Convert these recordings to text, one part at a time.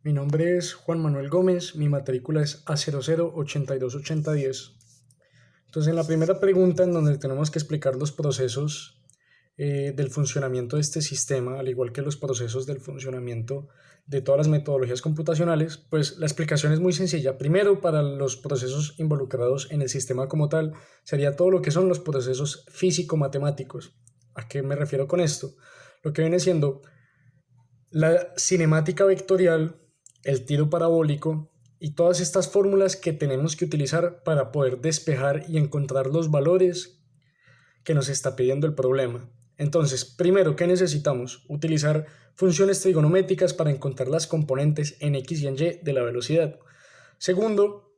Mi nombre es Juan Manuel Gómez, mi matrícula es A00828010. Entonces, en la primera pregunta, en donde tenemos que explicar los procesos del funcionamiento de este sistema, al igual que los procesos del funcionamiento de todas las metodologías computacionales, pues la explicación es muy sencilla. Primero, para los procesos involucrados en el sistema como tal, sería todo lo que son los procesos físico-matemáticos. ¿A qué me refiero con esto? Lo que viene siendo la cinemática vectorial, el tiro parabólico y todas estas fórmulas que tenemos que utilizar para poder despejar y encontrar los valores que nos está pidiendo el problema. Entonces, primero, ¿qué necesitamos? Utilizar funciones trigonométricas para encontrar las componentes en x y en y de la velocidad. Segundo,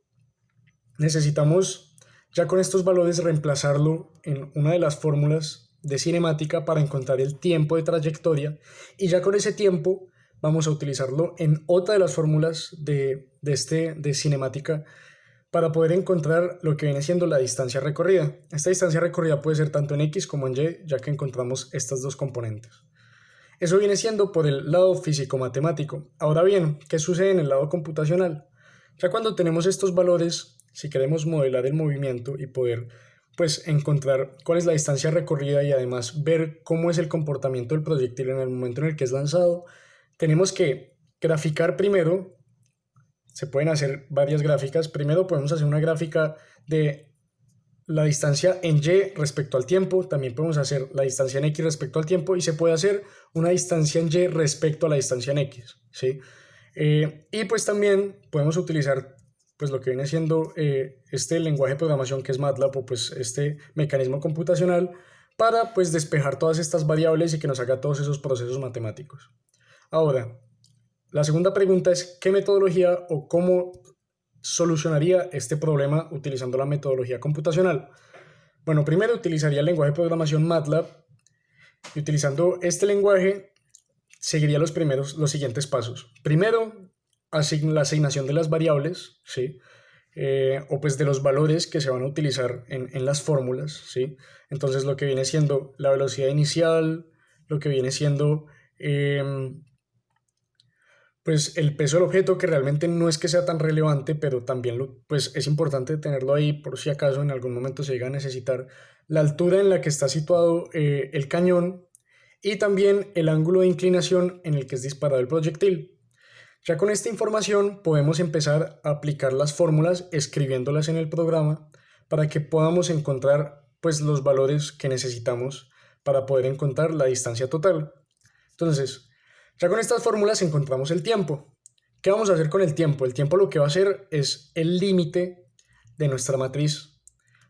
necesitamos ya con estos valores reemplazarlo en una de las fórmulas de cinemática para encontrar el tiempo de trayectoria, y ya con ese tiempo vamos a utilizarlo en otra de las fórmulas de cinemática para poder encontrar lo que viene siendo la distancia recorrida. Esta distancia recorrida puede ser tanto en x como en y, ya que encontramos estas dos componentes. Eso viene siendo por el lado físico-matemático. Ahora bien, ¿qué sucede en el lado computacional? Ya cuando tenemos estos valores, si queremos modelar el movimiento y poder pues encontrar cuál es la distancia recorrida y además ver cómo es el comportamiento del proyectil en el momento en el que es lanzado, tenemos que graficar primero. Se pueden hacer varias gráficas. Primero podemos hacer una gráfica de la distancia en y respecto al tiempo, también podemos hacer la distancia en x respecto al tiempo, y se puede hacer una distancia en y respecto a la distancia en x, ¿sí? Y pues también podemos utilizar pues lo que viene siendo este lenguaje de programación que es MATLAB, o pues este mecanismo computacional, para pues despejar todas estas variables y que nos haga todos esos procesos matemáticos. Ahora, la segunda pregunta es ¿qué metodología o cómo solucionaría este problema utilizando la metodología computacional? Bueno, primero utilizaría el lenguaje de programación MATLAB, y utilizando este lenguaje seguiría los siguientes pasos. Primero, la asignación de las variables, ¿sí? O pues de los valores que se van a utilizar en las fórmulas, ¿sí? Entonces lo que viene siendo la velocidad inicial, lo que viene siendo pues el peso del objeto, que realmente no es que sea tan relevante, pero también pues es importante tenerlo ahí por si acaso en algún momento se llega a necesitar, la altura en la que está situado el cañón, y también el ángulo de inclinación en el que es disparado el proyectil. Ya con esta información podemos empezar a aplicar las fórmulas escribiéndolas en el programa para que podamos encontrar pues los valores que necesitamos para poder encontrar la distancia total. Entonces, ya con estas fórmulas encontramos el tiempo. ¿Qué vamos a hacer con el tiempo? El tiempo lo que va a hacer es el límite de nuestra matriz.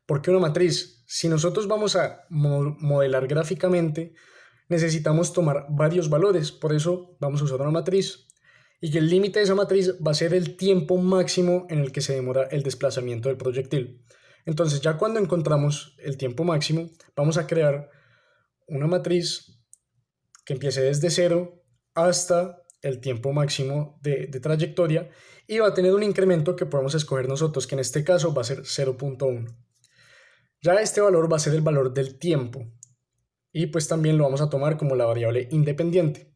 ¿Por qué una matriz? Si nosotros vamos a modelar gráficamente, necesitamos tomar varios valores, por eso vamos a usar una matriz. Y que el límite de esa matriz va a ser el tiempo máximo en el que se demora el desplazamiento del proyectil. Entonces, ya cuando encontramos el tiempo máximo, vamos a crear una matriz que empiece desde cero hasta el tiempo máximo de trayectoria, y va a tener un incremento que podemos escoger nosotros, que en este caso va a ser 0.1. Ya este valor va a ser el valor del tiempo, y pues también lo vamos a tomar como la variable independiente.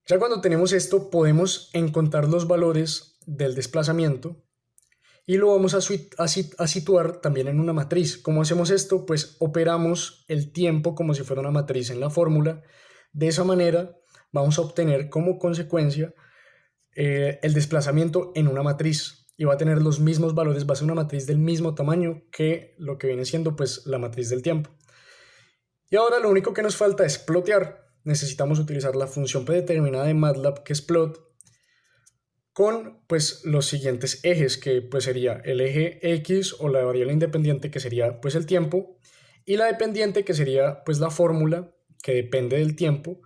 Ya cuando tenemos esto, podemos encontrar los valores del desplazamiento y lo vamos a situar también en una matriz. ¿Cómo hacemos esto? Pues operamos el tiempo como si fuera una matriz en la fórmula. De esa manera vamos a obtener como consecuencia el desplazamiento en una matriz, y va a tener los mismos valores, va a ser una matriz del mismo tamaño que lo que viene siendo pues la matriz del tiempo. Y ahora lo único que nos falta es plotear. Necesitamos utilizar la función predeterminada de MATLAB, que es plot, con pues los siguientes ejes, que pues sería el eje X o la variable independiente, que sería pues el tiempo, y la dependiente, que sería pues la fórmula que depende del tiempo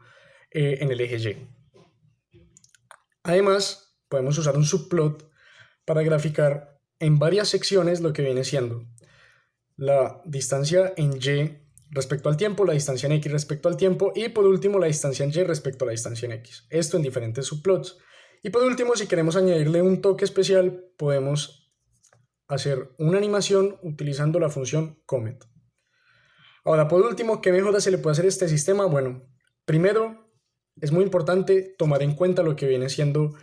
en el eje Y. Además, podemos usar un subplot para graficar en varias secciones lo que viene siendo la distancia en Y respecto al tiempo, la distancia en X respecto al tiempo, y por último la distancia en Y respecto a la distancia en X. Esto en diferentes subplots. Y por último, si queremos añadirle un toque especial, podemos hacer una animación utilizando la función comet. Ahora, por último, ¿qué mejoras se le puede hacer a este sistema? Bueno, primero, es muy importante tomar en cuenta lo que viene siendo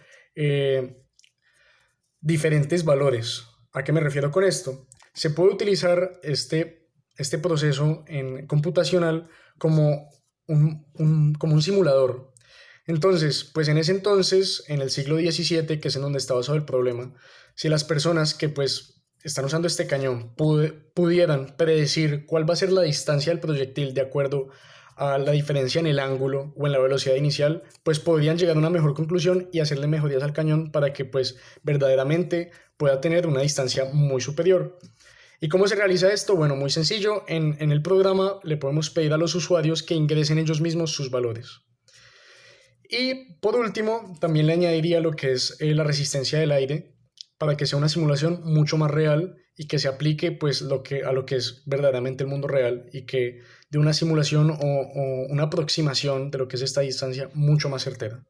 diferentes valores. ¿A qué me refiero con esto? Se puede utilizar este proceso computacional como como un simulador. Entonces, pues en ese entonces, en el siglo XVII, que es en donde está basado el problema, si las personas que pues están usando este cañón pudieran predecir cuál va a ser la distancia del proyectil de acuerdo a la diferencia en el ángulo o en la velocidad inicial, pues podrían llegar a una mejor conclusión y hacerle mejorías al cañón para que pues verdaderamente pueda tener una distancia muy superior. ¿Y cómo se realiza esto? Bueno, muy sencillo. En el programa le podemos pedir a los usuarios que ingresen ellos mismos sus valores. Y por último, también le añadiría lo que es la resistencia del aire para que sea una simulación mucho más real y que se aplique pues a lo que es verdaderamente el mundo real y que de una simulación o una aproximación de lo que es esta distancia mucho más certera.